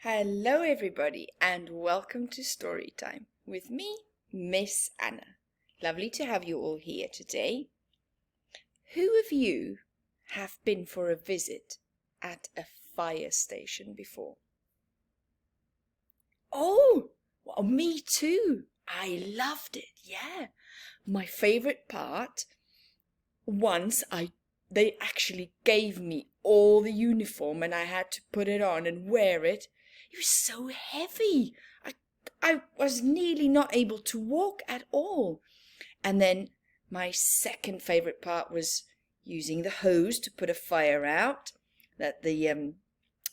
Hello everybody and welcome to Story Time with me, Miss Anna. Lovely to have you all here today. Who of you have been for a visit at a fire station before? Oh, well, me too. I loved it, yeah. My favorite part, they actually gave me all the uniform and I had to put it on and wear it. It was so heavy. I was nearly not able to walk at all. And then my second favorite part was using the hose to put a fire out, that the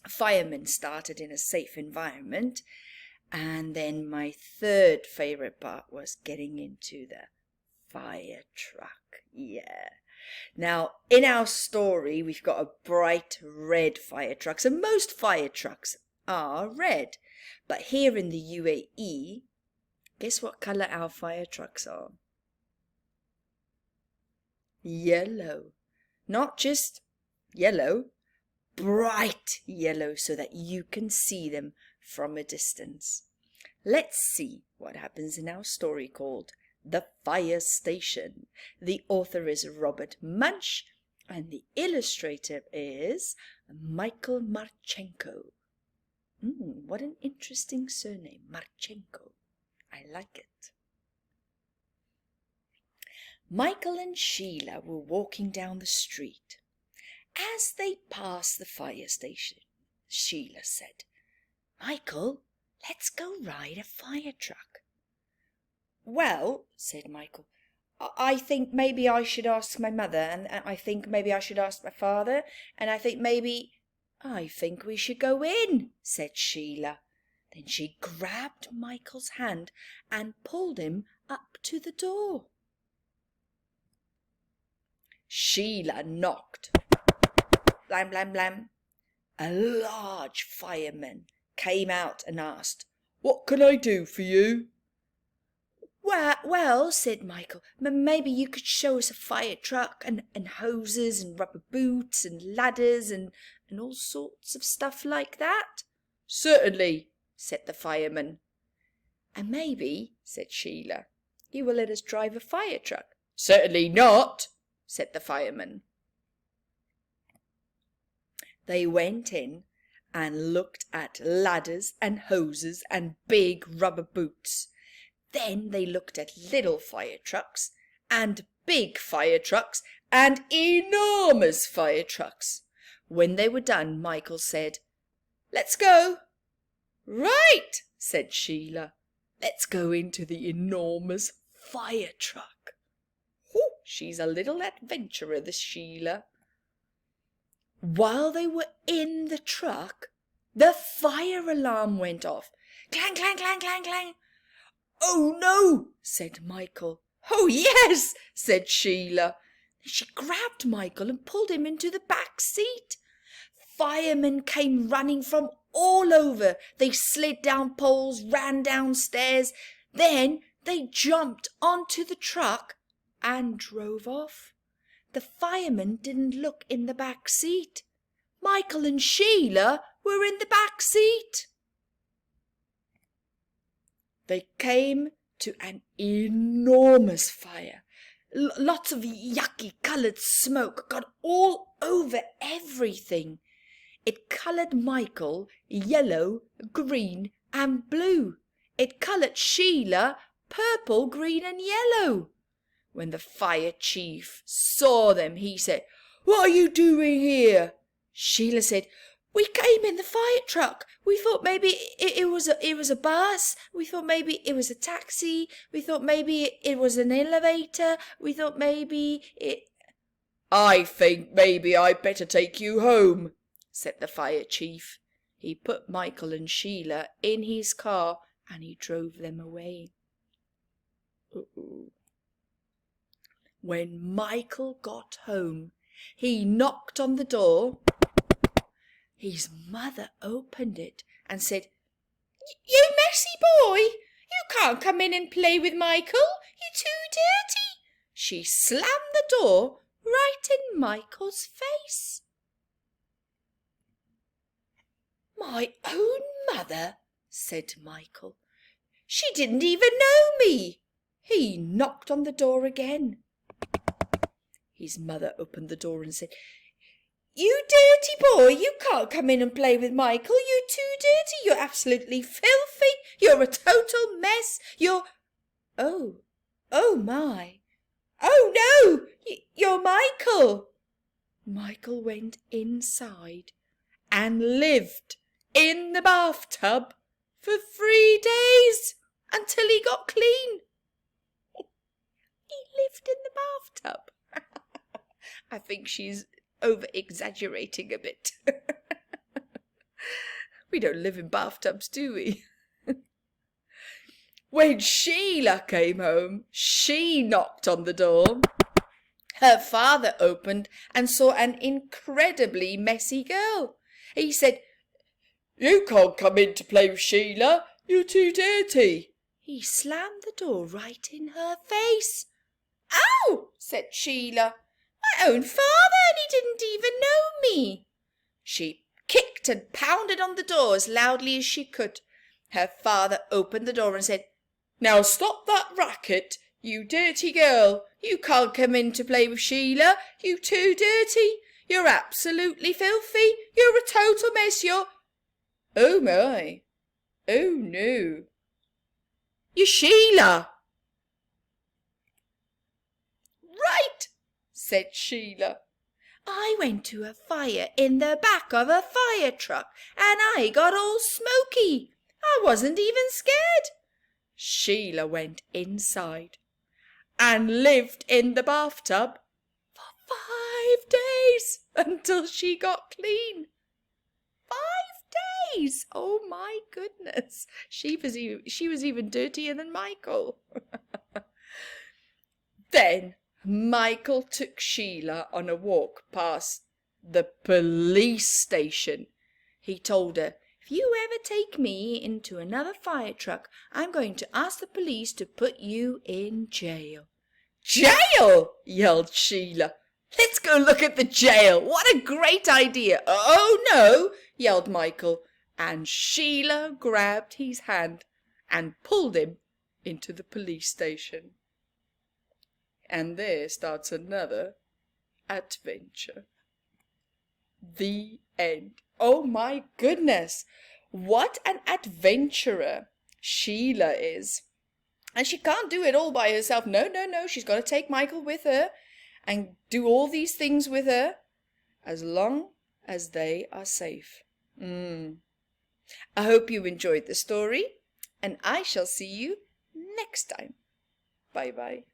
firemen started in a safe environment. And then my third favorite part was getting into the fire truck. Yeah. Now, in our story, we've got a bright red fire truck. So most fire trucks are red. But here in the UAE, guess what colour our fire trucks are? Yellow. Not just yellow, bright yellow so that you can see them from a distance. Let's see what happens in our story called The Fire Station. The author is Robert Munsch and the illustrator is Michael Martchenko. What an interesting surname, Martchenko. I like it. Michael and Sheila were walking down the street. As they passed the fire station, Sheila said, "Michael, let's go ride a fire truck." "Well," said Michael, I think maybe I should ask my mother, and I think maybe I should ask my father, and I think we should go in," said Sheila. Then she grabbed Michael's hand and pulled him up to the door. Sheila knocked. Blam, blam, blam. A large fireman came out and asked, "What can I do for you?" Well, said Michael, maybe you could show us a fire truck and hoses and rubber boots and ladders and all sorts of stuff like that. "Certainly," said the fireman. "And maybe," said Sheila, "you will let us drive a fire truck." "Certainly not," said the fireman. They went in and looked at ladders and hoses and big rubber boots. Then they looked at little fire trucks and big fire trucks and enormous fire trucks. When they were done, Michael said, "Let's go." "Right," said Sheila. "Let's go into the enormous fire truck." She's a little adventurer, this Sheila. While they were in the truck, the fire alarm went off. Clang, clang, clang, clang, clang. "Oh no," said Michael. "Oh yes," said Sheila. She grabbed Michael and pulled him into the back seat. Firemen came running from all over. They slid down poles, ran downstairs. Then they jumped onto the truck and drove off. The firemen didn't look in the back seat. Michael and Sheila were in the back seat. They came to an enormous fire. Lots of yucky coloured smoke got all over everything. It coloured Michael yellow, green and blue. It coloured Sheila purple, green and yellow. When the fire chief saw them, he said, "What are you doing here?" Sheila said, "We came in the fire truck. We thought maybe it was a bus. We thought maybe it was a taxi. We thought maybe it was an elevator. We thought maybe it—" "I think maybe I'd better take you home," said the fire chief. He put Michael and Sheila in his car and he drove them away. When Michael got home, he knocked on the door. His mother opened it and said, "You messy boy, you can't come in and play with Michael. You're too dirty." She slammed the door right in Michael's face. "My own Mother, said Michael. She didn't even know me. He knocked on the door again. His mother opened the door and said, You dirty boy, you can't come in and play with Michael. You're too dirty. You're absolutely filthy. You're a total mess. Oh my. Oh no, you're Michael. Michael went inside and lived in the bathtub for 3 days until he got clean. He lived in the bathtub. I think she's over-exaggerating a bit. We don't live in bathtubs, do we? When Sheila came home, she knocked on the door. Her father opened and saw an incredibly messy girl. He said, You can't come in to play with Sheila. You're too dirty. He slammed the door right in her face. Ow, said Sheila. My own father, and he didn't even know me. She kicked and pounded on the door as loudly as she could. Her father opened the door and said, Now stop that racket, you dirty girl. You can't come in to play with Sheila. You're too dirty. You're absolutely filthy. You're a total mess. Oh my. Oh no. You're Sheila. Right, said Sheila. I went to a fire in the back of a fire truck and I got all smoky. I wasn't even scared. Sheila went inside and lived in the bathtub for 5 days until she got clean. 5 days! Oh my goodness. She was even dirtier than Michael. Then Michael took Sheila on a walk past the police station. He told her, If you ever take me into another fire truck, I'm going to ask the police to put you in jail. Jail! Yelled Sheila. Let's go look at the jail. What a great idea. Oh no, yelled Michael, and Sheila grabbed his hand and pulled him into the police station. And there starts another adventure. The end. Oh my goodness, what an adventurer Sheila is. And she can't do it all by herself. No, she's got to take Michael with her and do all these things with her as long as they are safe. I hope you enjoyed the story, and I shall see you next time. Bye-bye.